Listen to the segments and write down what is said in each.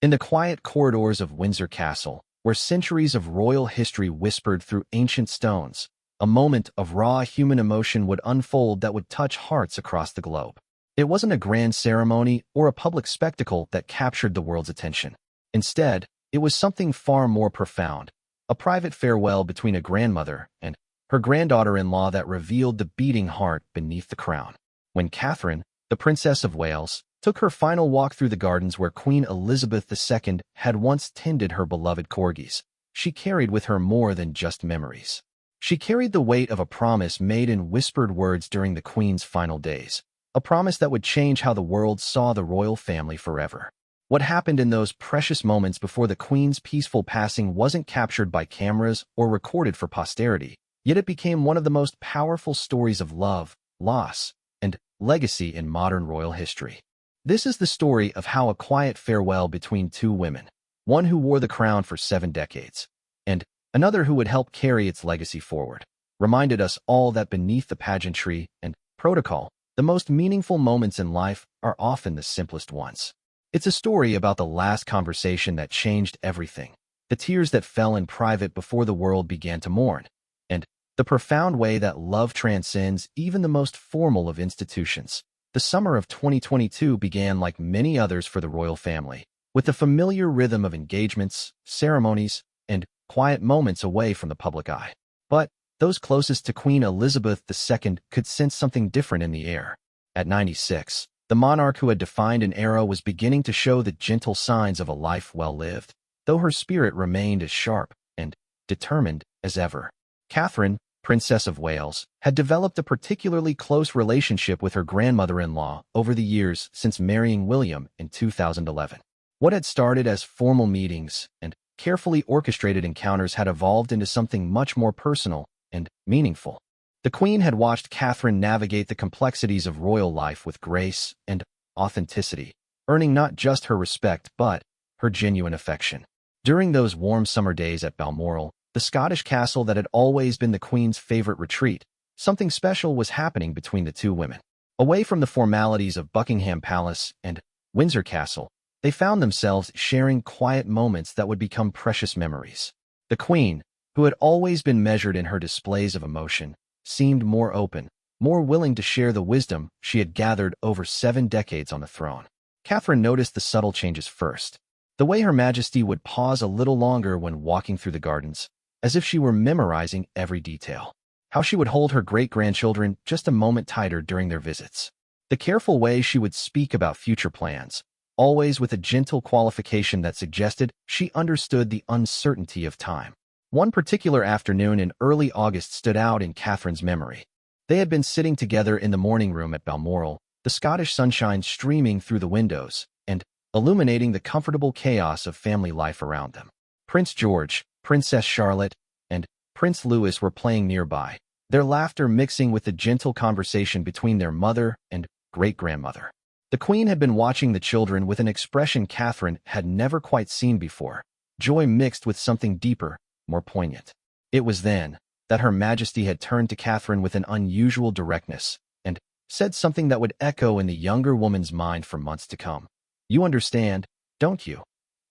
In the quiet corridors of Windsor Castle, where centuries of royal history whispered through ancient stones, a moment of raw human emotion would unfold that would touch hearts across the globe. It wasn't a grand ceremony or a public spectacle that captured the world's attention. Instead, it was something far more profound, a private farewell between a grandmother and her granddaughter-in-law that revealed the beating heart beneath the crown. When Catherine, the Princess of Wales, took her final walk through the gardens where Queen Elizabeth II had once tended her beloved corgis, she carried with her more than just memories. She carried the weight of a promise made in whispered words during the Queen's final days, a promise that would change how the world saw the royal family forever. What happened in those precious moments before the Queen's peaceful passing wasn't captured by cameras or recorded for posterity, yet it became one of the most powerful stories of love, loss, and legacy in modern royal history. This is the story of how a quiet farewell between two women, one who wore the crown for 7 decades, and another who would help carry its legacy forward, reminded us all that beneath the pageantry and protocol, the most meaningful moments in life are often the simplest ones. It's a story about the last conversation that changed everything, the tears that fell in private before the world began to mourn, and the profound way that love transcends even the most formal of institutions. The summer of 2022 began like many others for the royal family, with the familiar rhythm of engagements, ceremonies, and quiet moments away from the public eye. But those closest to Queen Elizabeth II could sense something different in the air. At 96, the monarch who had defined an era was beginning to show the gentle signs of a life well lived, though her spirit remained as sharp and determined as ever. Catherine, Princess of Wales, had developed a particularly close relationship with her grandmother-in-law over the years since marrying William in 2011. What had started as formal meetings and carefully orchestrated encounters had evolved into something much more personal and meaningful. The Queen had watched Catherine navigate the complexities of royal life with grace and authenticity, earning not just her respect but her genuine affection. During those warm summer days at Balmoral, the Scottish castle that had always been the Queen's favorite retreat, something special was happening between the two women. Away from the formalities of Buckingham Palace and Windsor Castle, they found themselves sharing quiet moments that would become precious memories. The Queen, who had always been measured in her displays of emotion, seemed more open, more willing to share the wisdom she had gathered over 7 decades on the throne. Catherine noticed the subtle changes first. The way Her Majesty would pause a little longer when walking through the gardens, as if she were memorizing every detail. How she would hold her great-grandchildren just a moment tighter during their visits. The careful way she would speak about future plans, always with a gentle qualification that suggested she understood the uncertainty of time. One particular afternoon in early August stood out in Catherine's memory. They had been sitting together in the morning room at Balmoral, the Scottish sunshine streaming through the windows and illuminating the comfortable chaos of family life around them. Prince George, Princess Charlotte, and Prince Louis were playing nearby, their laughter mixing with the gentle conversation between their mother and great-grandmother. The Queen had been watching the children with an expression Catherine had never quite seen before, joy mixed with something deeper, more poignant. It was then that Her Majesty had turned to Catherine with an unusual directness and said something that would echo in the younger woman's mind for months to come. "You understand, don't you,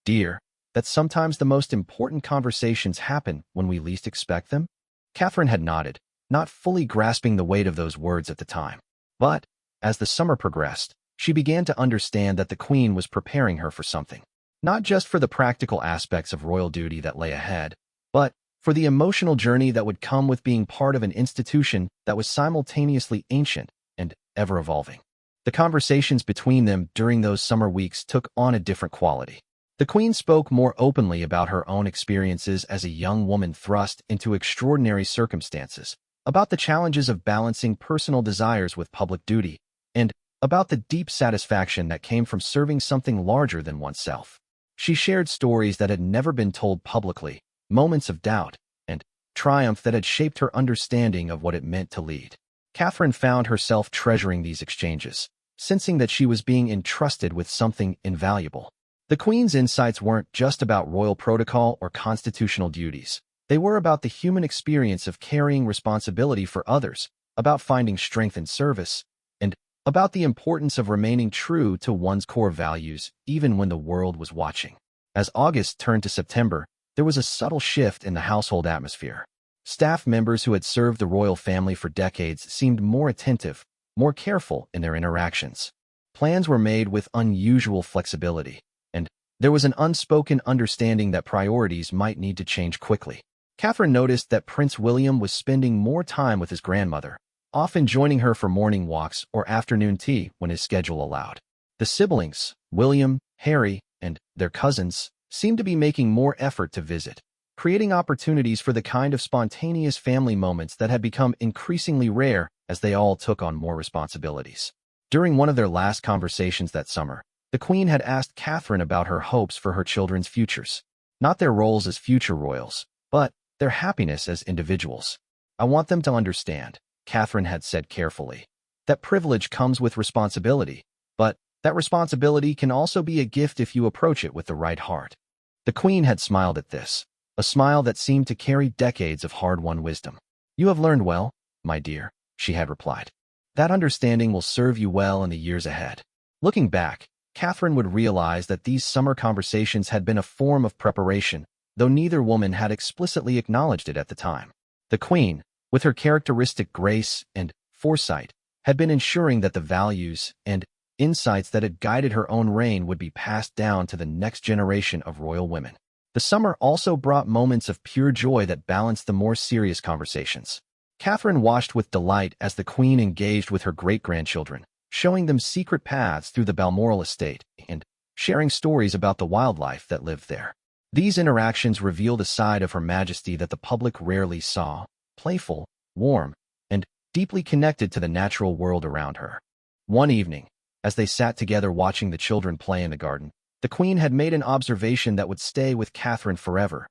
dear, that sometimes the most important conversations happen when we least expect them?" Catherine had nodded, not fully grasping the weight of those words at the time. But, as the summer progressed, she began to understand that the Queen was preparing her for something. Not just for the practical aspects of royal duty that lay ahead, but for the emotional journey that would come with being part of an institution that was simultaneously ancient and ever-evolving. The conversations between them during those summer weeks took on a different quality. The Queen spoke more openly about her own experiences as a young woman thrust into extraordinary circumstances, about the challenges of balancing personal desires with public duty, and about the deep satisfaction that came from serving something larger than oneself. She shared stories that had never been told publicly, moments of doubt and triumph that had shaped her understanding of what it meant to lead. Catherine found herself treasuring these exchanges, sensing that she was being entrusted with something invaluable. The Queen's insights weren't just about royal protocol or constitutional duties. They were about the human experience of carrying responsibility for others, about finding strength in service, and about the importance of remaining true to one's core values even when the world was watching. As August turned to September, there was a subtle shift in the household atmosphere. Staff members who had served the royal family for decades seemed more attentive, more careful in their interactions. Plans were made with unusual flexibility, and there was an unspoken understanding that priorities might need to change quickly. Catherine noticed that Prince William was spending more time with his grandmother, often joining her for morning walks or afternoon tea when his schedule allowed. The siblings, William, Harry, and their cousins, seemed to be making more effort to visit, creating opportunities for the kind of spontaneous family moments that had become increasingly rare as they all took on more responsibilities. During one of their last conversations that summer, the Queen had asked Catherine about her hopes for her children's futures. Not their roles as future royals, but their happiness as individuals. "I want them to understand," Catherine had said carefully, "that privilege comes with responsibility, but that responsibility can also be a gift if you approach it with the right heart." The Queen had smiled at this, a smile that seemed to carry decades of hard-won wisdom. "You have learned well, my dear," she had replied. "That understanding will serve you well in the years ahead." Looking back, Catherine would realize that these summer conversations had been a form of preparation, though neither woman had explicitly acknowledged it at the time. The Queen, with her characteristic grace and foresight, had been ensuring that the values and insights that had guided her own reign would be passed down to the next generation of royal women. The summer also brought moments of pure joy that balanced the more serious conversations. Catherine watched with delight as the Queen engaged with her great-grandchildren, showing them secret paths through the Balmoral estate and sharing stories about the wildlife that lived there. These interactions revealed a side of Her Majesty that the public rarely saw: playful, warm, and deeply connected to the natural world around her. One evening, as they sat together watching the children play in the garden, the Queen had made an observation that would stay with Catherine forever.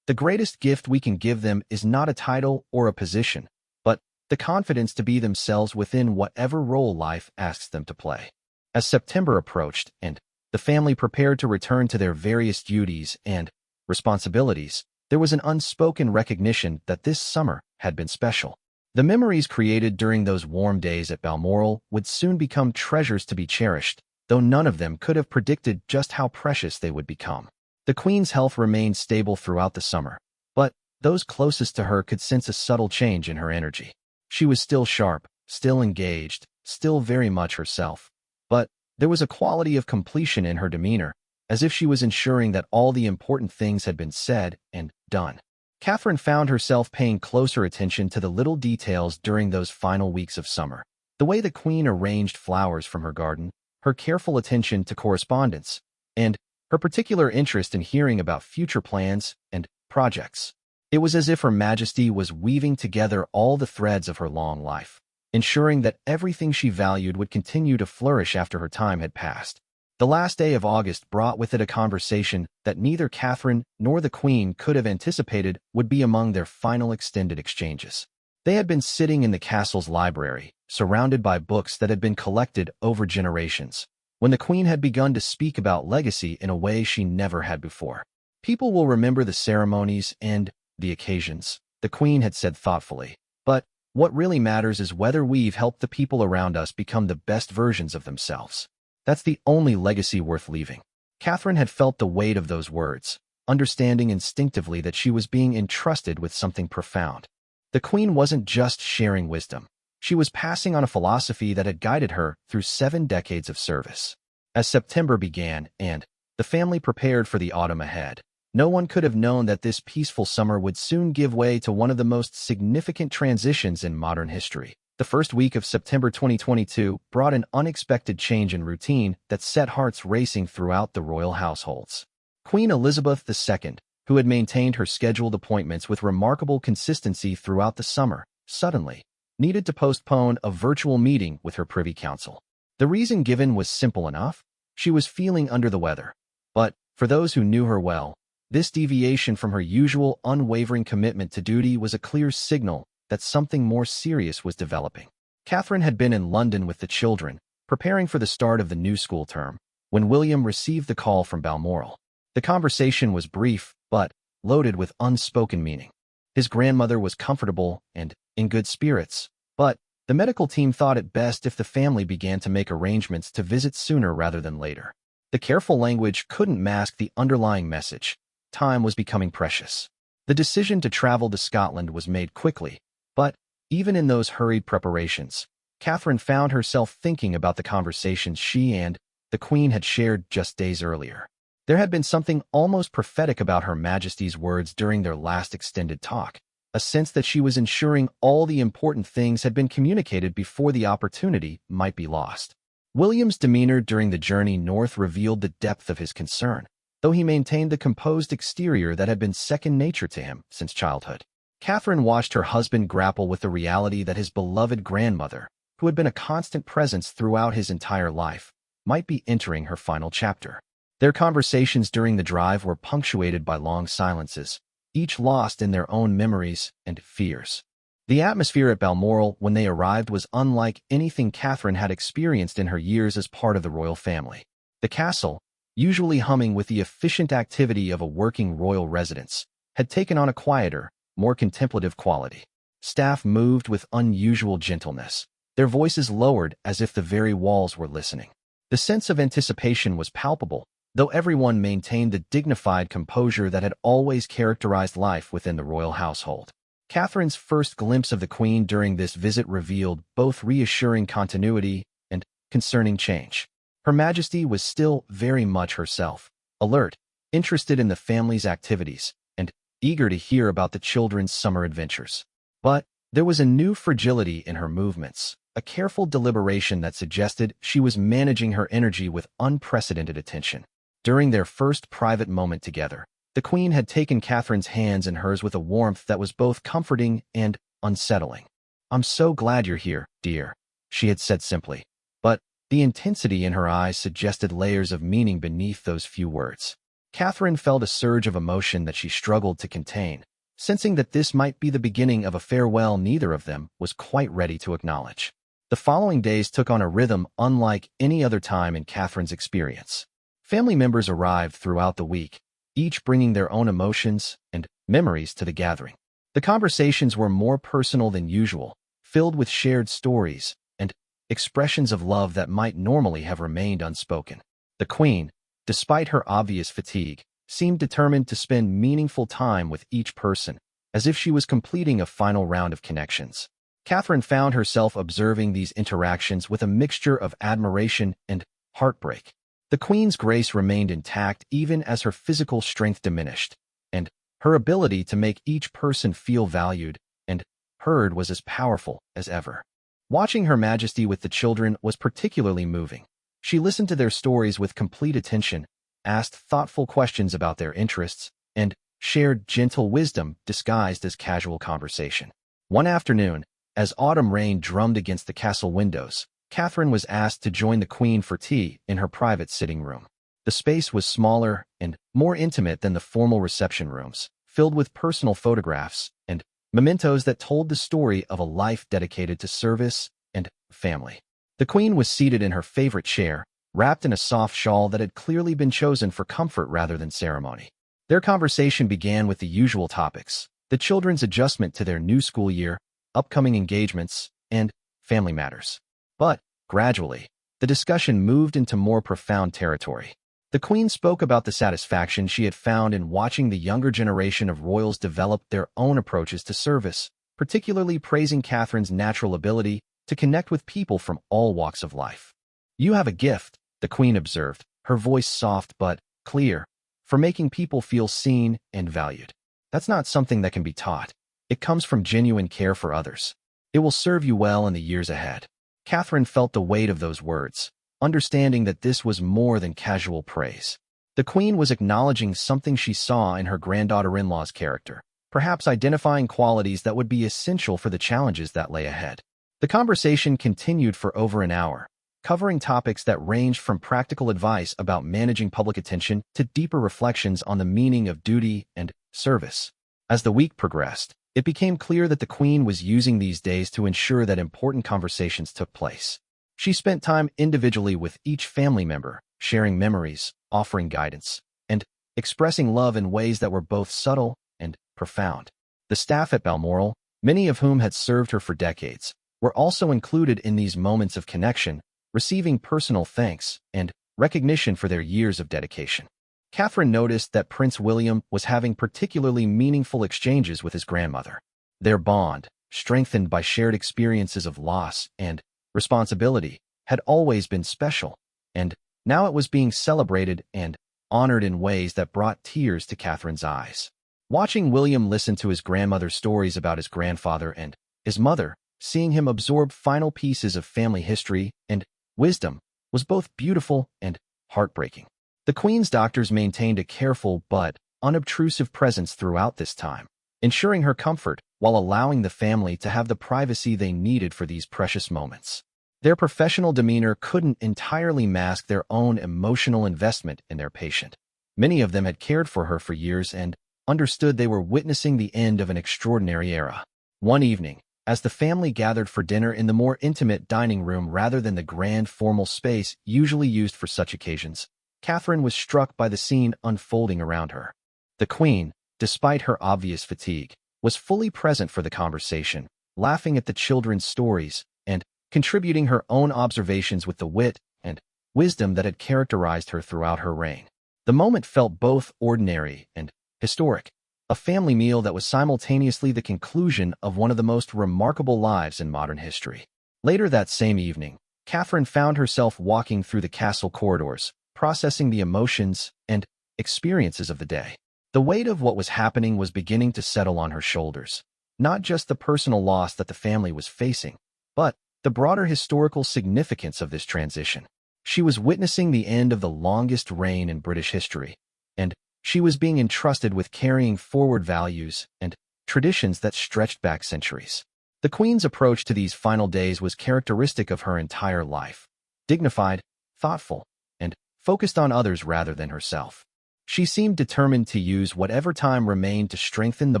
"The greatest gift we can give them is not a title or a position, but the confidence to be themselves within whatever role life asks them to play." As September approached and the family prepared to return to their various duties and responsibilities, there was an unspoken recognition that this summer had been special. The memories created during those warm days at Balmoral would soon become treasures to be cherished, though none of them could have predicted just how precious they would become. The Queen's health remained stable throughout the summer, but those closest to her could sense a subtle change in her energy. She was still sharp, still engaged, still very much herself, but there was a quality of completion in her demeanor, as if she was ensuring that all the important things had been said and done. Catherine found herself paying closer attention to the little details during those final weeks of summer. The way the Queen arranged flowers from her garden, her careful attention to correspondence, and her particular interest in hearing about future plans and projects. It was as if Her Majesty was weaving together all the threads of her long life, ensuring that everything she valued would continue to flourish after her time had passed. The last day of August brought with it a conversation that neither Catherine nor the Queen could have anticipated would be among their final extended exchanges. They had been sitting in the castle's library, surrounded by books that had been collected over generations, when the Queen had begun to speak about legacy in a way she never had before. "People will remember the ceremonies and the occasions," the Queen had said thoughtfully, "but what really matters is whether we've helped the people around us become the best versions of themselves. That's the only legacy worth leaving." Catherine had felt the weight of those words, understanding instinctively that she was being entrusted with something profound. The Queen wasn't just sharing wisdom. She was passing on a philosophy that had guided her through 7 decades of service. As September began and the family prepared for the autumn ahead, no one could have known that this peaceful summer would soon give way to one of the most significant transitions in modern history. The first week of September 2022 brought an unexpected change in routine that set hearts racing throughout the royal households. Queen Elizabeth II, who had maintained her scheduled appointments with remarkable consistency throughout the summer, suddenly needed to postpone a virtual meeting with her Privy Council. The reason given was simple enough: she was feeling under the weather. But for those who knew her well, this deviation from her usual unwavering commitment to duty was a clear signal that something more serious was developing. Catherine had been in London with the children, preparing for the start of the new school term, when William received the call from Balmoral. The conversation was brief, but loaded with unspoken meaning. His grandmother was comfortable and in good spirits, but The medical team thought it best if the family began to make arrangements to visit sooner rather than later. The careful language couldn't mask the underlying message. Time was becoming precious. The decision to travel to Scotland was made quickly, but even in those hurried preparations, Catherine found herself thinking about the conversations she and the Queen had shared just days earlier. There had been something almost prophetic about Her Majesty's words during their last extended talk, a sense that she was ensuring all the important things had been communicated before the opportunity might be lost. William's demeanor during the journey north revealed the depth of his concern, though he maintained the composed exterior that had been second nature to him since childhood. Catherine watched her husband grapple with the reality that his beloved grandmother, who had been a constant presence throughout his entire life, might be entering her final chapter. Their conversations during the drive were punctuated by long silences, each lost in their own memories and fears. The atmosphere at Balmoral when they arrived was unlike anything Catherine had experienced in her years as part of the royal family. The castle, usually humming with the efficient activity of a working royal residence, had taken on a quieter, more contemplative quality. Staff moved with unusual gentleness, their voices lowered as if the very walls were listening. The sense of anticipation was palpable, though everyone maintained the dignified composure that had always characterized life within the royal household. Catherine's first glimpse of the Queen during this visit revealed both reassuring continuity and concerning change. Her Majesty was still very much herself, alert, interested in the family's activities, and eager to hear about the children's summer adventures. But there was a new fragility in her movements, a careful deliberation that suggested she was managing her energy with unprecedented attention. During their first private moment together, the Queen had taken Catherine's hands in hers with a warmth that was both comforting and unsettling. "I'm so glad you're here, dear," she had said simply, but the intensity in her eyes suggested layers of meaning beneath those few words. Catherine felt a surge of emotion that she struggled to contain, sensing that this might be the beginning of a farewell neither of them was quite ready to acknowledge. The following days took on a rhythm unlike any other time in Catherine's experience. Family members arrived throughout the week, each bringing their own emotions and memories to the gathering. The conversations were more personal than usual, filled with shared stories and expressions of love that might normally have remained unspoken. The Queen, despite her obvious fatigue, seemed determined to spend meaningful time with each person, as if she was completing a final round of connections. Catherine found herself observing these interactions with a mixture of admiration and heartbreak. The Queen's grace remained intact even as her physical strength diminished, and her ability to make each person feel valued and heard was as powerful as ever. Watching Her Majesty with the children was particularly moving. She listened to their stories with complete attention, asked thoughtful questions about their interests, and shared gentle wisdom disguised as casual conversation. One afternoon, as autumn rain drummed against the castle windows, Catherine was asked to join the Queen for tea in her private sitting room. The space was smaller and more intimate than the formal reception rooms, filled with personal photographs and mementos that told the story of a life dedicated to service and family. The Queen was seated in her favorite chair, wrapped in a soft shawl that had clearly been chosen for comfort rather than ceremony. Their conversation began with the usual topics: the children's adjustment to their new school year, upcoming engagements, and family matters. But, gradually, the discussion moved into more profound territory. The Queen spoke about the satisfaction she had found in watching the younger generation of royals develop their own approaches to service, particularly praising Catherine's natural ability to connect with people from all walks of life. "You have a gift," the Queen observed, her voice soft but clear, "for making people feel seen and valued. That's not something that can be taught. It comes from genuine care for others. It will serve you well in the years ahead." Catherine felt the weight of those words, understanding that this was more than casual praise. The Queen was acknowledging something she saw in her granddaughter-in-law's character, perhaps identifying qualities that would be essential for the challenges that lay ahead. The conversation continued for over an hour, covering topics that ranged from practical advice about managing public attention to deeper reflections on the meaning of duty and service. As the week progressed, it became clear that the Queen was using these days to ensure that important conversations took place. She spent time individually with each family member, sharing memories, offering guidance, and expressing love in ways that were both subtle and profound. The staff at Balmoral, many of whom had served her for decades, were also included in these moments of connection, receiving personal thanks and recognition for their years of dedication. Catherine noticed that Prince William was having particularly meaningful exchanges with his grandmother. Their bond, strengthened by shared experiences of loss and responsibility, had always been special, and now it was being celebrated and honored in ways that brought tears to Catherine's eyes. Watching William listen to his grandmother's stories about his grandfather and his mother, seeing him absorb final pieces of family history and wisdom, was both beautiful and heartbreaking. The Queen's doctors maintained a careful but unobtrusive presence throughout this time, ensuring her comfort while allowing the family to have the privacy they needed for these precious moments. Their professional demeanor couldn't entirely mask their own emotional investment in their patient. Many of them had cared for her for years and understood they were witnessing the end of an extraordinary era. One evening, as the family gathered for dinner in the more intimate dining room rather than the grand formal space usually used for such occasions, Catherine was struck by the scene unfolding around her. The Queen, despite her obvious fatigue, was fully present for the conversation, laughing at the children's stories and contributing her own observations with the wit and wisdom that had characterized her throughout her reign. The moment felt both ordinary and historic, a family meal that was simultaneously the conclusion of one of the most remarkable lives in modern history. Later that same evening, Catherine found herself walking through the castle corridors, processing the emotions and experiences of the day. The weight of what was happening was beginning to settle on her shoulders, not just the personal loss that the family was facing, but the broader historical significance of this transition. She was witnessing the end of the longest reign in British history, and she was being entrusted with carrying forward values and traditions that stretched back centuries. The Queen's approach to these final days was characteristic of her entire life, dignified, thoughtful, and focused on others rather than herself. She seemed determined to use whatever time remained to strengthen the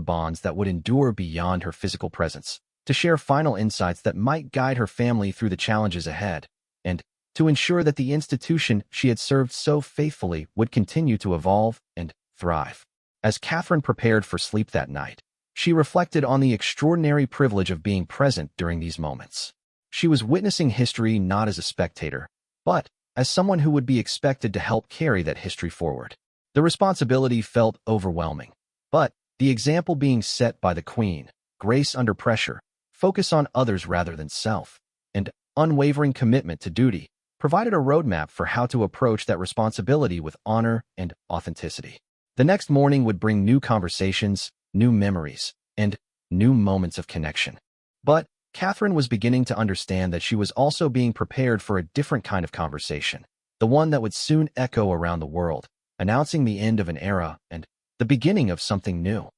bonds that would endure beyond her physical presence, to share final insights that might guide her family through the challenges ahead, and to ensure that the institution she had served so faithfully would continue to evolve and thrive. As Catherine prepared for sleep that night, she reflected on the extraordinary privilege of being present during these moments. She was witnessing history not as a spectator, but as someone who would be expected to help carry that history forward. The responsibility felt overwhelming, but the example being set by the Queen, grace under pressure, focus on others rather than self, and unwavering commitment to duty, provided a roadmap for how to approach that responsibility with honor and authenticity. The next morning would bring new conversations, new memories, and new moments of connection. But Catherine was beginning to understand that she was also being prepared for a different kind of conversation, the one that would soon echo around the world, announcing the end of an era and the beginning of something new.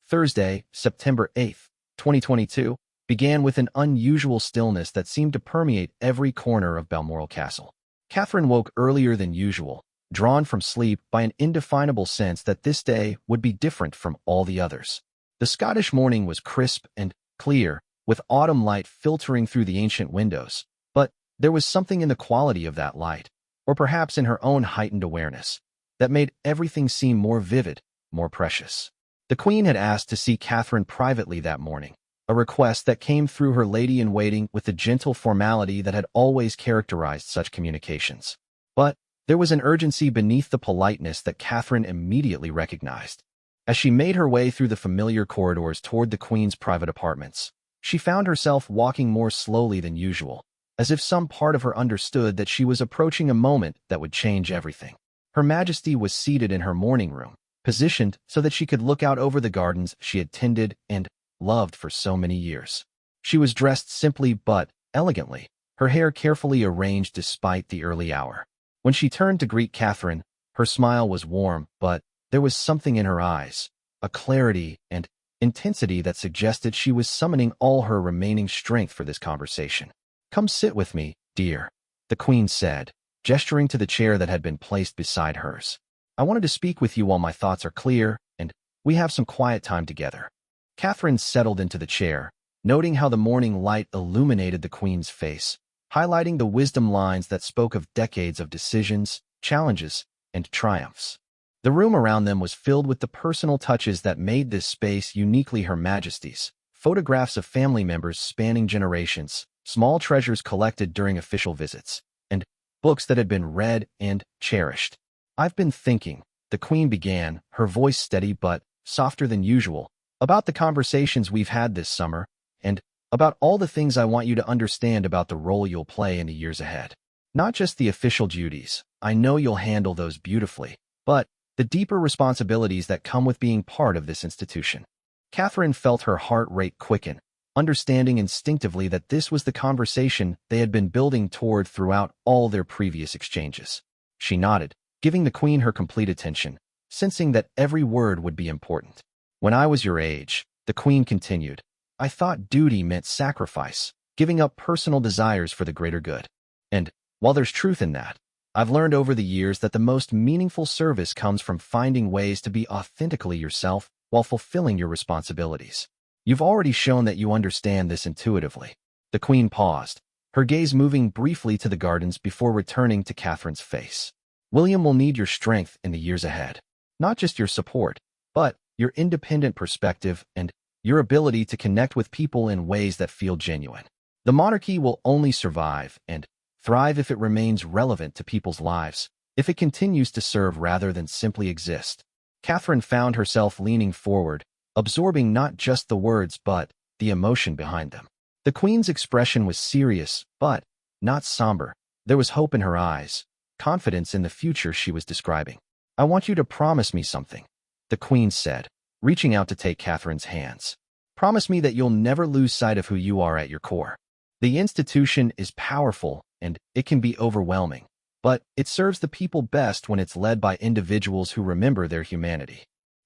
Thursday, September 8th, 2022, began with an unusual stillness that seemed to permeate every corner of Balmoral Castle. Catherine woke earlier than usual, drawn from sleep by an indefinable sense that this day would be different from all the others. The Scottish morning was crisp and clear, with autumn light filtering through the ancient windows, but there was something in the quality of that light, or perhaps in her own heightened awareness, that made everything seem more vivid, more precious. The Queen had asked to see Catherine privately that morning, a request that came through her lady-in-waiting with the gentle formality that had always characterized such communications. But there was an urgency beneath the politeness that Catherine immediately recognized. As she made her way through the familiar corridors toward the Queen's private apartments, she found herself walking more slowly than usual, as if some part of her understood that she was approaching a moment that would change everything. Her Majesty was seated in her morning room, positioned so that she could look out over the gardens she had tended and loved for so many years. She was dressed simply but elegantly, her hair carefully arranged despite the early hour. When she turned to greet Catherine, her smile was warm, but there was something in her eyes, a clarity and intensity that suggested she was summoning all her remaining strength for this conversation. "Come sit with me, dear," the Queen said, gesturing to the chair that had been placed beside hers. "I wanted to speak with you while my thoughts are clear, and we have some quiet time together." Catherine settled into the chair, noting how the morning light illuminated the Queen's face, highlighting the wisdom lines that spoke of decades of decisions, challenges, and triumphs. The room around them was filled with the personal touches that made this space uniquely Her Majesty's, photographs of family members spanning generations, small treasures collected during official visits, and books that had been read and cherished. I've been thinking, the Queen began, her voice steady but softer than usual, about the conversations we've had this summer, and about all the things I want you to understand about the role you'll play in the years ahead. Not just the official duties, I know you'll handle those beautifully, but the deeper responsibilities that come with being part of this institution. Catherine felt her heart rate quicken, understanding instinctively that this was the conversation they had been building toward throughout all their previous exchanges. She nodded, giving the Queen her complete attention, sensing that every word would be important. When I was your age, the Queen continued, I thought duty meant sacrifice, giving up personal desires for the greater good. And, while there's truth in that, I've learned over the years that the most meaningful service comes from finding ways to be authentically yourself while fulfilling your responsibilities. You've already shown that you understand this intuitively. The Queen paused, her gaze moving briefly to the gardens before returning to Catherine's face. William will need your strength in the years ahead. Not just your support, but your independent perspective and your ability to connect with people in ways that feel genuine. The monarchy will only survive and thrive if it remains relevant to people's lives, if it continues to serve rather than simply exist. Catherine found herself leaning forward, absorbing not just the words but the emotion behind them. The Queen's expression was serious, but not somber. There was hope in her eyes, confidence in the future she was describing. I want you to promise me something, the Queen said, reaching out to take Catherine's hands. Promise me that you'll never lose sight of who you are at your core. The institution is powerful, and it can be overwhelming, but it serves the people best when it's led by individuals who remember their humanity.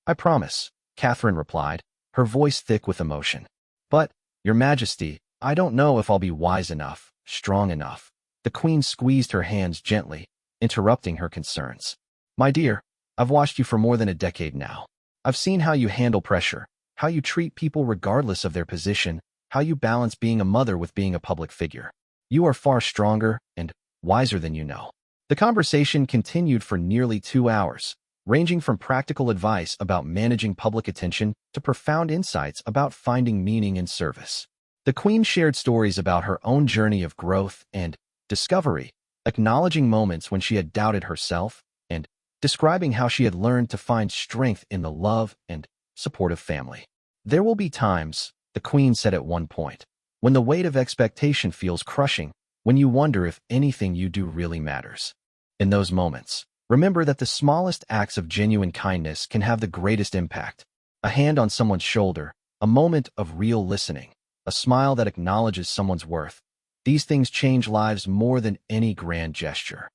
I promise, Catherine replied, her voice thick with emotion. But, Your Majesty, I don't know if I'll be wise enough, strong enough. The Queen squeezed her hands gently, interrupting her concerns. My dear, I've watched you for more than a decade now. I've seen how you handle pressure, how you treat people regardless of their position, how you balance being a mother with being a public figure. You are far stronger and wiser than you know. The conversation continued for nearly 2 hours, ranging from practical advice about managing public attention to profound insights about finding meaning in service. The Queen shared stories about her own journey of growth and discovery, acknowledging moments when she had doubted herself and describing how she had learned to find strength in the love and support of family. There will be times, the Queen said at one point, when the weight of expectation feels crushing, when you wonder if anything you do really matters. In those moments, remember that the smallest acts of genuine kindness can have the greatest impact. A hand on someone's shoulder, a moment of real listening, a smile that acknowledges someone's worth. These things change lives more than any grand gesture.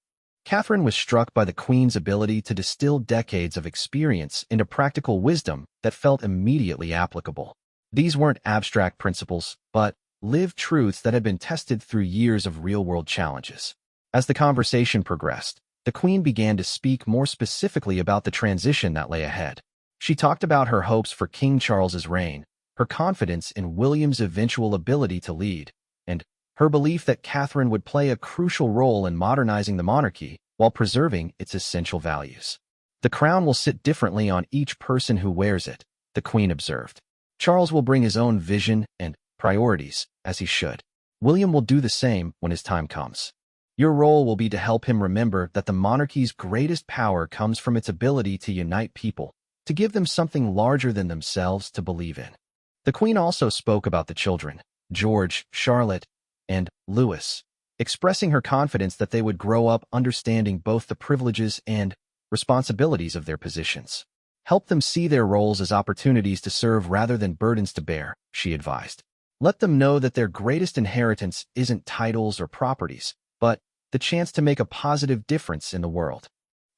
Catherine was struck by the Queen's ability to distill decades of experience into practical wisdom that felt immediately applicable. These weren't abstract principles, but lived truths that had been tested through years of real-world challenges. As the conversation progressed, the Queen began to speak more specifically about the transition that lay ahead. She talked about her hopes for King Charles's reign, her confidence in William's eventual ability to lead, and her belief that Catherine would play a crucial role in modernizing the monarchy while preserving its essential values. The crown will sit differently on each person who wears it, the Queen observed. Charles will bring his own vision and priorities, as he should. William will do the same when his time comes. Your role will be to help him remember that the monarchy's greatest power comes from its ability to unite people, to give them something larger than themselves to believe in. The Queen also spoke about the children, George, Charlotte, and Louis, expressing her confidence that they would grow up understanding both the privileges and responsibilities of their positions. Help them see their roles as opportunities to serve rather than burdens to bear, she advised. Let them know that their greatest inheritance isn't titles or properties, but the chance to make a positive difference in the world.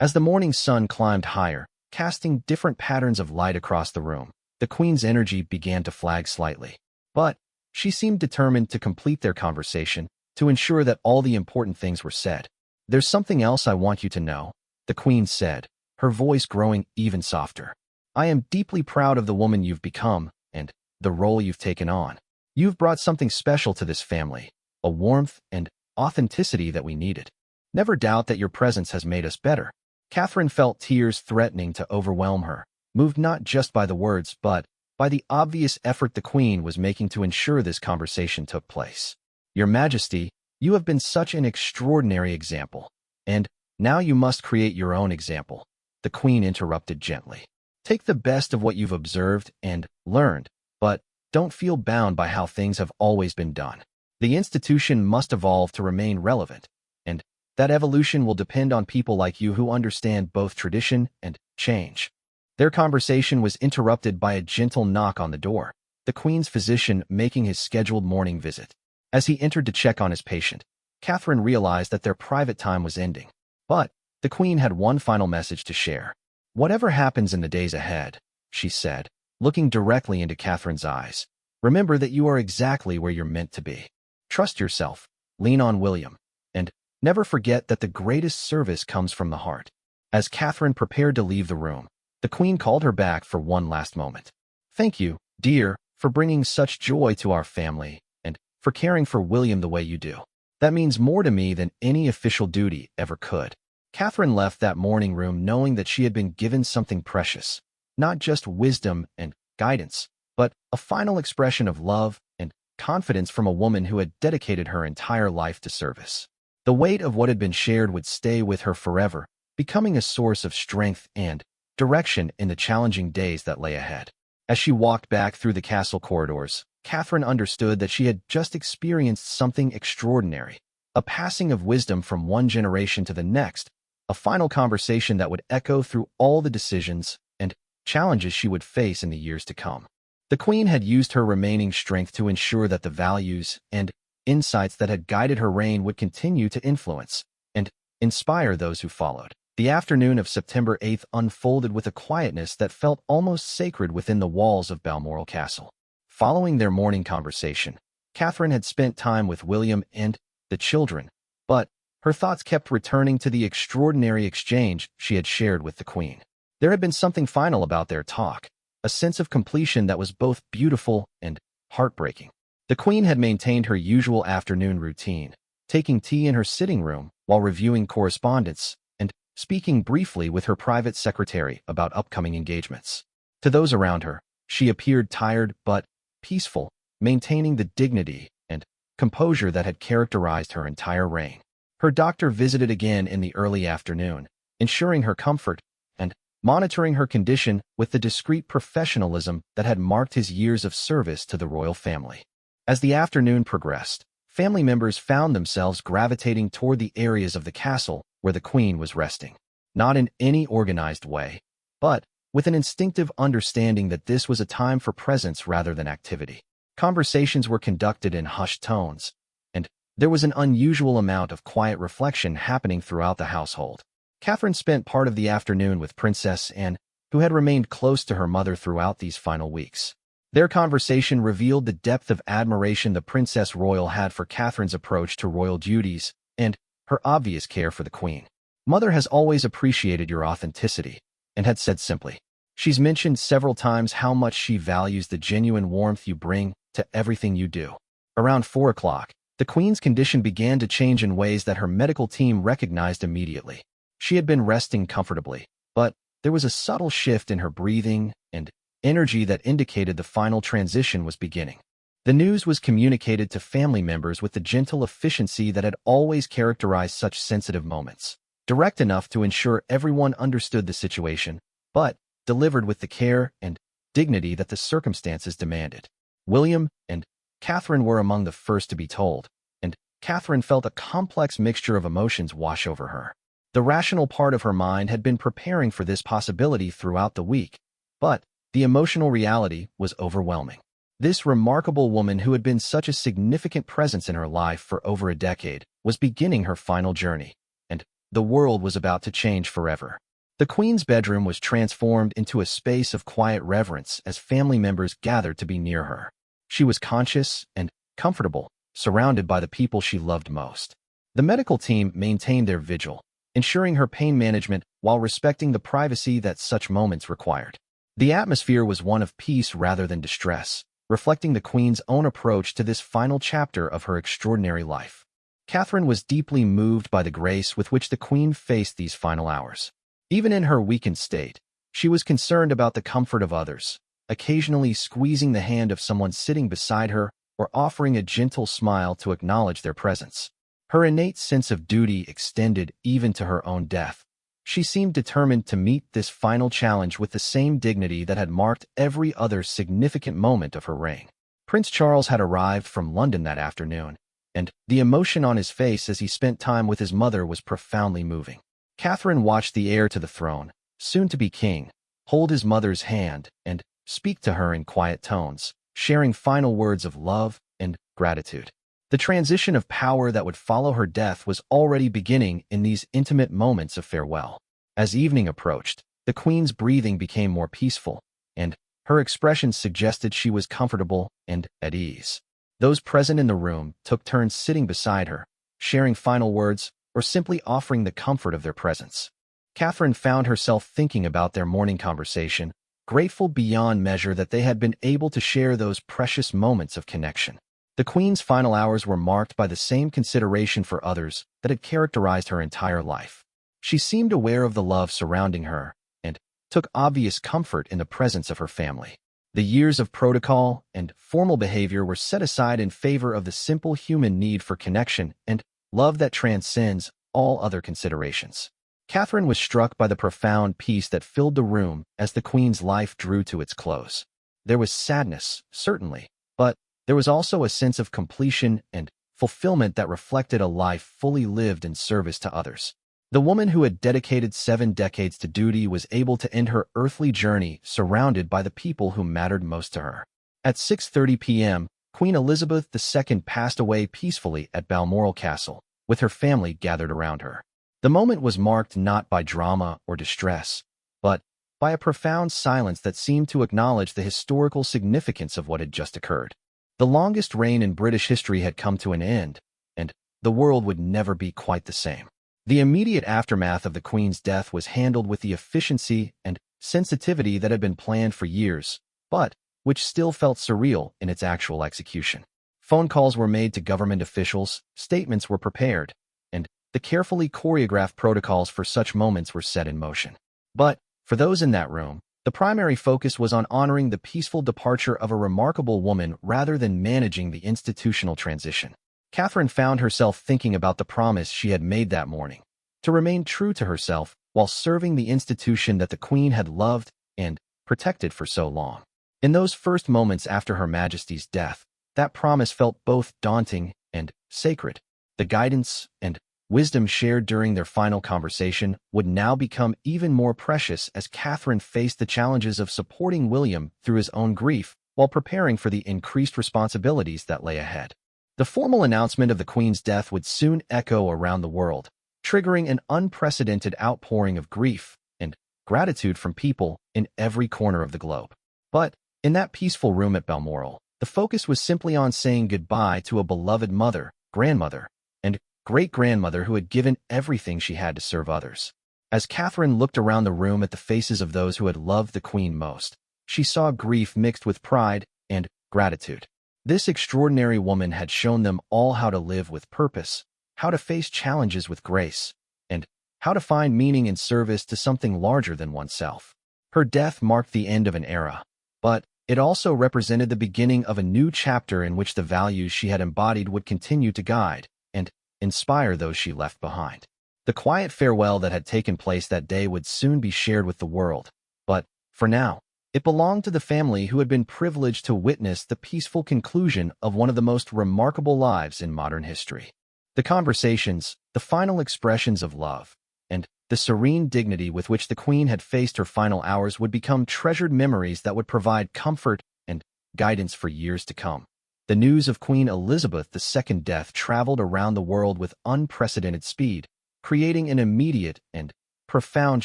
As the morning sun climbed higher, casting different patterns of light across the room, the Queen's energy began to flag slightly. But she seemed determined to complete their conversation, to ensure that all the important things were said. There's something else I want you to know, the Queen said, her voice growing even softer. I am deeply proud of the woman you've become and the role you've taken on. You've brought something special to this family, a warmth and authenticity that we needed. Never doubt that your presence has made us better. Catherine felt tears threatening to overwhelm her, moved not just by the words but by the obvious effort the Queen was making to ensure this conversation took place. "Your Majesty, you have been such an extraordinary example. And now you must create your own example," the Queen interrupted gently. "Take the best of what you've observed and learned, but don't feel bound by how things have always been done. The institution must evolve to remain relevant, and that evolution will depend on people like you who understand both tradition and change." Their conversation was interrupted by a gentle knock on the door, the Queen's physician making his scheduled morning visit. As he entered to check on his patient, Catherine realized that their private time was ending. But the Queen had one final message to share. "Whatever happens in the days ahead," she said, looking directly into Catherine's eyes, "remember that you are exactly where you're meant to be. Trust yourself, lean on William, and never forget that the greatest service comes from the heart." As Catherine prepared to leave the room, the Queen called her back for one last moment. "Thank you, dear, for bringing such joy to our family, and for caring for William the way you do. That means more to me than any official duty ever could." Catherine left that morning room knowing that she had been given something precious, not just wisdom and guidance, but a final expression of love and confidence from a woman who had dedicated her entire life to service. The weight of what had been shared would stay with her forever, becoming a source of strength and direction in the challenging days that lay ahead. As she walked back through the castle corridors, Catherine understood that she had just experienced something extraordinary, a passing of wisdom from one generation to the next, a final conversation that would echo through all the decisions and challenges she would face in the years to come. The Queen had used her remaining strength to ensure that the values and insights that had guided her reign would continue to influence and inspire those who followed. The afternoon of September 8th unfolded with a quietness that felt almost sacred within the walls of Balmoral Castle. Following their morning conversation, Catherine had spent time with William and the children, but her thoughts kept returning to the extraordinary exchange she had shared with the Queen. There had been something final about their talk, a sense of completion that was both beautiful and heartbreaking. The Queen had maintained her usual afternoon routine, taking tea in her sitting room while reviewing correspondence and speaking briefly with her private secretary about upcoming engagements. To those around her, she appeared tired but peaceful, maintaining the dignity and composure that had characterized her entire reign. Her doctor visited again in the early afternoon, ensuring her comfort and monitoring her condition with the discreet professionalism that had marked his years of service to the royal family. As the afternoon progressed, family members found themselves gravitating toward the areas of the castle where the Queen was resting. Not in any organized way, but with an instinctive understanding that this was a time for presence rather than activity. Conversations were conducted in hushed tones, and there was an unusual amount of quiet reflection happening throughout the household. Catherine spent part of the afternoon with Princess Anne, who had remained close to her mother throughout these final weeks. Their conversation revealed the depth of admiration the Princess Royal had for Catherine's approach to royal duties and her obvious care for the Queen. "Mother has always appreciated your authenticity," and had said simply. "She's mentioned several times how much she values the genuine warmth you bring to everything you do." Around 4 o'clock, the Queen's condition began to change in ways that her medical team recognized immediately. She had been resting comfortably, but there was a subtle shift in her breathing and energy that indicated the final transition was beginning. The news was communicated to family members with the gentle efficiency that had always characterized such sensitive moments, direct enough to ensure everyone understood the situation, but delivered with the care and dignity that the circumstances demanded. William and Catherine were among the first to be told, and Catherine felt a complex mixture of emotions wash over her. The rational part of her mind had been preparing for this possibility throughout the week, but the emotional reality was overwhelming. This remarkable woman who had been such a significant presence in her life for over a decade was beginning her final journey, and the world was about to change forever. The Queen's bedroom was transformed into a space of quiet reverence as family members gathered to be near her. She was conscious and comfortable, surrounded by the people she loved most. The medical team maintained their vigil, ensuring her pain management while respecting the privacy that such moments required. The atmosphere was one of peace rather than distress, reflecting the Queen's own approach to this final chapter of her extraordinary life. Catherine was deeply moved by the grace with which the Queen faced these final hours. Even in her weakened state, she was concerned about the comfort of others, occasionally squeezing the hand of someone sitting beside her or offering a gentle smile to acknowledge their presence. Her innate sense of duty extended even to her own death. She seemed determined to meet this final challenge with the same dignity that had marked every other significant moment of her reign. Prince Charles had arrived from London that afternoon, and the emotion on his face as he spent time with his mother was profoundly moving. Catherine watched the heir to the throne, soon to be king, hold his mother's hand and speak to her in quiet tones, sharing final words of love and gratitude. The transition of power that would follow her death was already beginning in these intimate moments of farewell. As evening approached, the Queen's breathing became more peaceful, and her expressions suggested she was comfortable and at ease. Those present in the room took turns sitting beside her, sharing final words or simply offering the comfort of their presence. Catherine found herself thinking about their morning conversation, grateful beyond measure that they had been able to share those precious moments of connection. The Queen's final hours were marked by the same consideration for others that had characterized her entire life. She seemed aware of the love surrounding her and took obvious comfort in the presence of her family. The years of protocol and formal behavior were set aside in favor of the simple human need for connection and love that transcends all other considerations. Catherine was struck by the profound peace that filled the room as the Queen's life drew to its close. There was sadness, certainly, but there was also a sense of completion and fulfillment that reflected a life fully lived in service to others. The woman who had dedicated 7 decades to duty was able to end her earthly journey surrounded by the people who mattered most to her. At 6:30 p.m., Queen Elizabeth II passed away peacefully at Balmoral Castle, with her family gathered around her. The moment was marked not by drama or distress, but by a profound silence that seemed to acknowledge the historical significance of what had just occurred. The longest reign in British history had come to an end, and the world would never be quite the same. The immediate aftermath of the Queen's death was handled with the efficiency and sensitivity that had been planned for years, but which still felt surreal in its actual execution. Phone calls were made to government officials, statements were prepared, and the carefully choreographed protocols for such moments were set in motion. But, for those in that room, the primary focus was on honoring the peaceful departure of a remarkable woman rather than managing the institutional transition. Catherine found herself thinking about the promise she had made that morning, to remain true to herself while serving the institution that the Queen had loved and protected for so long. In those first moments after Her Majesty's death, that promise felt both daunting and sacred. The guidance and wisdom shared during their final conversation would now become even more precious as Catherine faced the challenges of supporting William through his own grief while preparing for the increased responsibilities that lay ahead. The formal announcement of the Queen's death would soon echo around the world, triggering an unprecedented outpouring of grief and gratitude from people in every corner of the globe. But in that peaceful room at Balmoral, the focus was simply on saying goodbye to a beloved mother, grandmother, and great-grandmother who had given everything she had to serve others. As Catherine looked around the room at the faces of those who had loved the Queen most, she saw grief mixed with pride and gratitude. This extraordinary woman had shown them all how to live with purpose, how to face challenges with grace, and how to find meaning in service to something larger than oneself. Her death marked the end of an era, but it also represented the beginning of a new chapter in which the values she had embodied would continue to guide and inspire those she left behind. The quiet farewell that had taken place that day would soon be shared with the world, but, for now, it belonged to the family who had been privileged to witness the peaceful conclusion of one of the most remarkable lives in modern history. The conversations, the final expressions of love, and the serene dignity with which the Queen had faced her final hours would become treasured memories that would provide comfort and guidance for years to come. The news of Queen Elizabeth II's death traveled around the world with unprecedented speed, creating an immediate and profound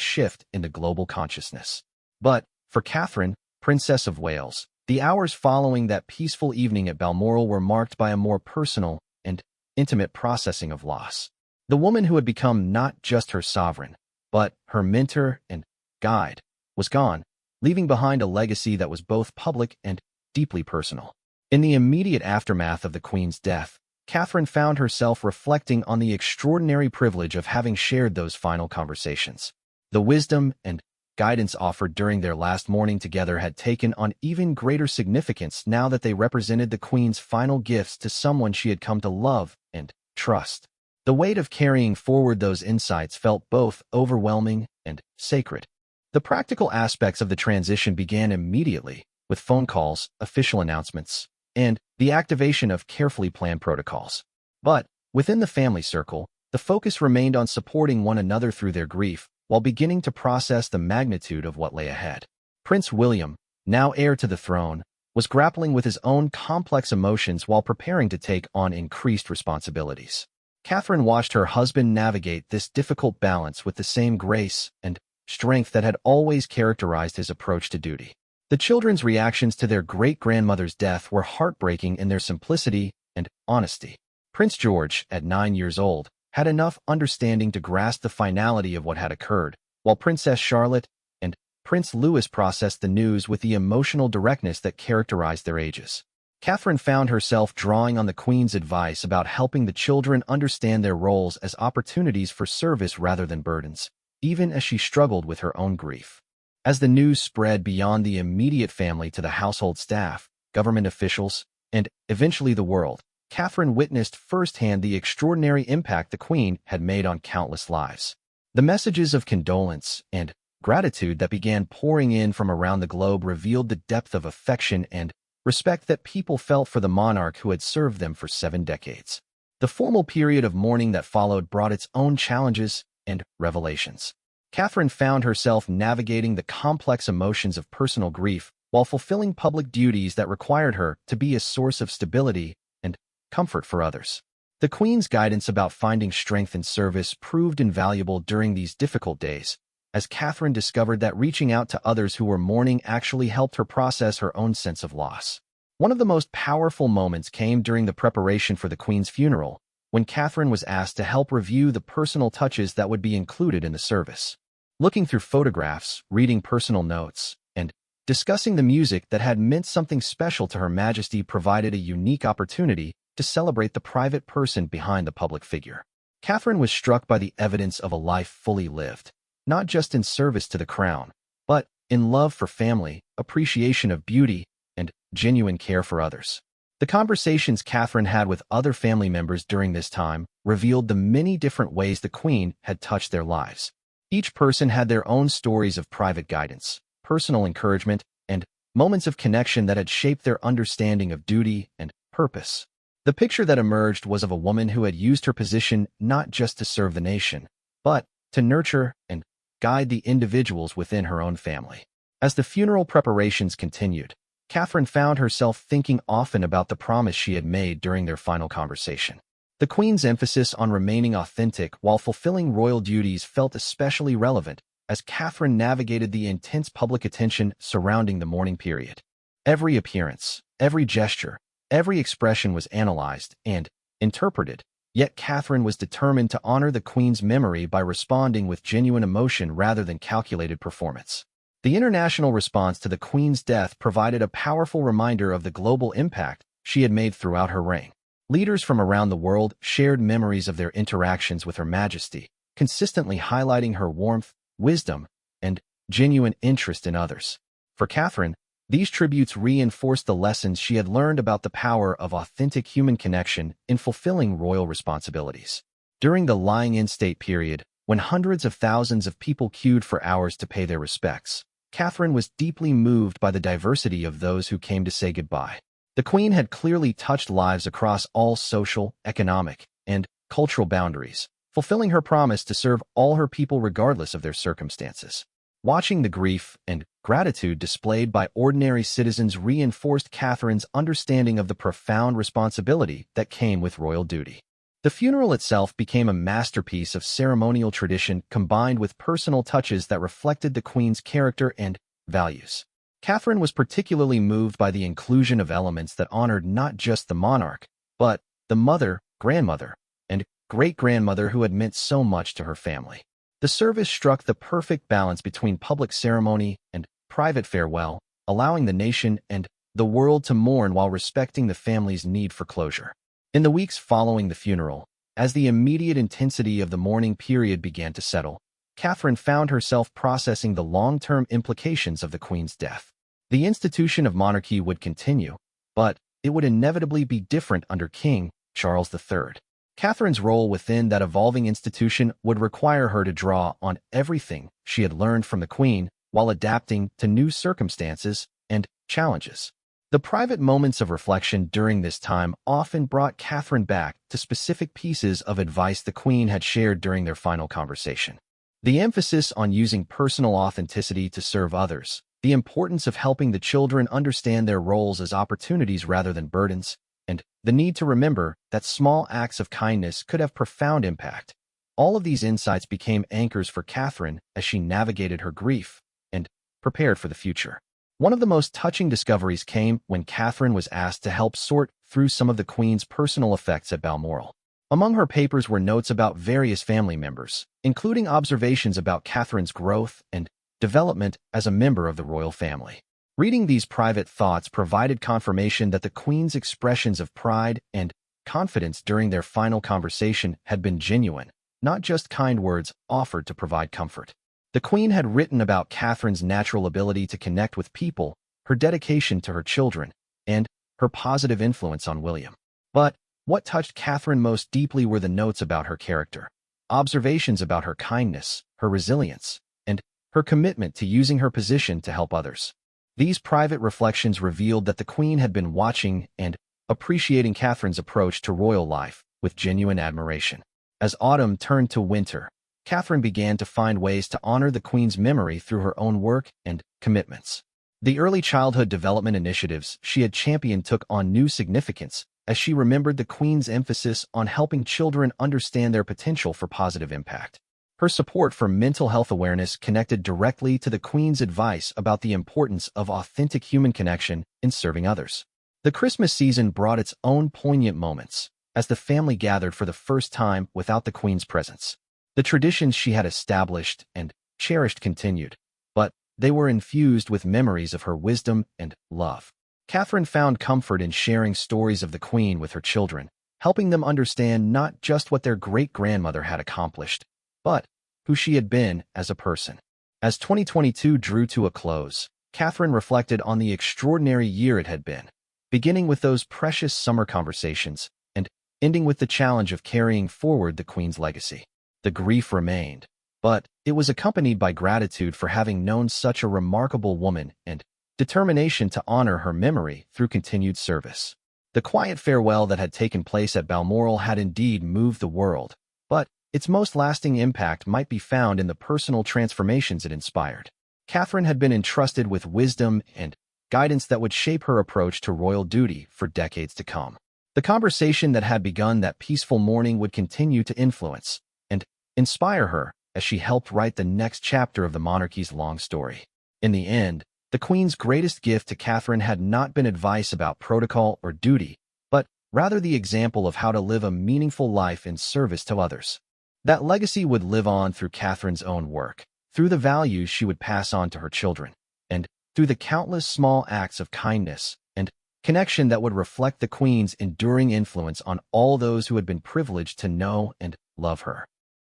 shift in the global consciousness. But, for Catherine, Princess of Wales, the hours following that peaceful evening at Balmoral were marked by a more personal and intimate processing of loss. The woman who had become not just her sovereign, but her mentor and guide, was gone, leaving behind a legacy that was both public and deeply personal. In the immediate aftermath of the Queen's death, Catherine found herself reflecting on the extraordinary privilege of having shared those final conversations. The wisdom and guidance offered during their last morning together had taken on even greater significance now that they represented the Queen's final gifts to someone she had come to love and trust. The weight of carrying forward those insights felt both overwhelming and sacred. The practical aspects of the transition began immediately, with phone calls, official announcements, and the activation of carefully planned protocols. But, within the family circle, the focus remained on supporting one another through their grief, while beginning to process the magnitude of what lay ahead. Prince William, now heir to the throne, was grappling with his own complex emotions while preparing to take on increased responsibilities. Catherine watched her husband navigate this difficult balance with the same grace and strength that had always characterized his approach to duty. The children's reactions to their great-grandmother's death were heartbreaking in their simplicity and honesty. Prince George, at 9 years old, had enough understanding to grasp the finality of what had occurred, while Princess Charlotte and Prince Louis processed the news with the emotional directness that characterized their ages. Catherine found herself drawing on the Queen's advice about helping the children understand their roles as opportunities for service rather than burdens, even as she struggled with her own grief. As the news spread beyond the immediate family to the household staff, government officials, and eventually the world, Catherine witnessed firsthand the extraordinary impact the Queen had made on countless lives. The messages of condolence and gratitude that began pouring in from around the globe revealed the depth of affection and respect that people felt for the monarch who had served them for 7 decades. The formal period of mourning that followed brought its own challenges and revelations. Catherine found herself navigating the complex emotions of personal grief while fulfilling public duties that required her to be a source of stability and comfort for others. The Queen's guidance about finding strength in service proved invaluable during these difficult days, as Catherine discovered that reaching out to others who were mourning actually helped her process her own sense of loss. One of the most powerful moments came during the preparation for the Queen's funeral, when Catherine was asked to help review the personal touches that would be included in the service. Looking through photographs, reading personal notes, and discussing the music that had meant something special to Her Majesty provided a unique opportunity to celebrate the private person behind the public figure. Catherine was struck by the evidence of a life fully lived, not just in service to the crown, but in love for family, appreciation of beauty, and genuine care for others. The conversations Catherine had with other family members during this time revealed the many different ways the Queen had touched their lives. Each person had their own stories of private guidance, personal encouragement, and moments of connection that had shaped their understanding of duty and purpose. The picture that emerged was of a woman who had used her position not just to serve the nation, but to nurture and guide the individuals within her own family. As the funeral preparations continued, Catherine found herself thinking often about the promise she had made during their final conversation. The Queen's emphasis on remaining authentic while fulfilling royal duties felt especially relevant as Catherine navigated the intense public attention surrounding the mourning period. Every appearance, every gesture, every expression was analyzed and interpreted, yet Catherine was determined to honor the Queen's memory by responding with genuine emotion rather than calculated performance. The international response to the Queen's death provided a powerful reminder of the global impact she had made throughout her reign. Leaders from around the world shared memories of their interactions with Her Majesty, consistently highlighting her warmth, wisdom, and genuine interest in others. For Catherine, these tributes reinforced the lessons she had learned about the power of authentic human connection in fulfilling royal responsibilities. During the lying-in state period, when hundreds of thousands of people queued for hours to pay their respects, Catherine was deeply moved by the diversity of those who came to say goodbye. The Queen had clearly touched lives across all social, economic, and cultural boundaries, fulfilling her promise to serve all her people regardless of their circumstances. Watching the grief and gratitude displayed by ordinary citizens reinforced Catherine's understanding of the profound responsibility that came with royal duty. The funeral itself became a masterpiece of ceremonial tradition combined with personal touches that reflected the Queen's character and values. Catherine was particularly moved by the inclusion of elements that honored not just the monarch, but the mother, grandmother, and great-grandmother who had meant so much to her family. The service struck the perfect balance between public ceremony and private farewell, allowing the nation and the world to mourn while respecting the family's need for closure. In the weeks following the funeral, as the immediate intensity of the mourning period began to settle, Catherine found herself processing the long-term implications of the Queen's death. The institution of monarchy would continue, but it would inevitably be different under King Charles III. Catherine's role within that evolving institution would require her to draw on everything she had learned from the Queen while adapting to new circumstances and challenges. The private moments of reflection during this time often brought Catherine back to specific pieces of advice the Queen had shared during their final conversation. The emphasis on using personal authenticity to serve others, the importance of helping the children understand their roles as opportunities rather than burdens, and the need to remember that small acts of kindness could have profound impact. All of these insights became anchors for Catherine as she navigated her grief and prepared for the future. One of the most touching discoveries came when Catherine was asked to help sort through some of the Queen's personal effects at Balmoral. Among her papers were notes about various family members, including observations about Catherine's growth and development as a member of the royal family. Reading these private thoughts provided confirmation that the Queen's expressions of pride and confidence during their final conversation had been genuine, not just kind words offered to provide comfort. The Queen had written about Catherine's natural ability to connect with people, her dedication to her children, and her positive influence on William. But what touched Catherine most deeply were the notes about her character, observations about her kindness, her resilience, and her commitment to using her position to help others. These private reflections revealed that the Queen had been watching and appreciating Catherine's approach to royal life with genuine admiration. As autumn turned to winter, Catherine began to find ways to honor the Queen's memory through her own work and commitments. The early childhood development initiatives she had championed took on new significance as she remembered the Queen's emphasis on helping children understand their potential for positive impact. Her support for mental health awareness connected directly to the Queen's advice about the importance of authentic human connection in serving others. The Christmas season brought its own poignant moments, as the family gathered for the first time without the Queen's presence. The traditions she had established and cherished continued, but they were infused with memories of her wisdom and love. Catherine found comfort in sharing stories of the Queen with her children, helping them understand not just what their great-grandmother had accomplished, but who she had been as a person. As 2022 drew to a close, Catherine reflected on the extraordinary year it had been, beginning with those precious summer conversations and ending with the challenge of carrying forward the Queen's legacy. The grief remained, but it was accompanied by gratitude for having known such a remarkable woman and determination to honor her memory through continued service. The quiet farewell that had taken place at Balmoral had indeed moved the world, but its most lasting impact might be found in the personal transformations it inspired. Catherine had been entrusted with wisdom and guidance that would shape her approach to royal duty for decades to come. The conversation that had begun that peaceful morning would continue to influence and inspire her as she helped write the next chapter of the monarchy's long story. In the end, the Queen's greatest gift to Catherine had not been advice about protocol or duty, but rather the example of how to live a meaningful life in service to others. That legacy would live on through Catherine's own work, through the values she would pass on to her children, and through the countless small acts of kindness and connection that would reflect the Queen's enduring influence on all those who had been privileged to know and love her.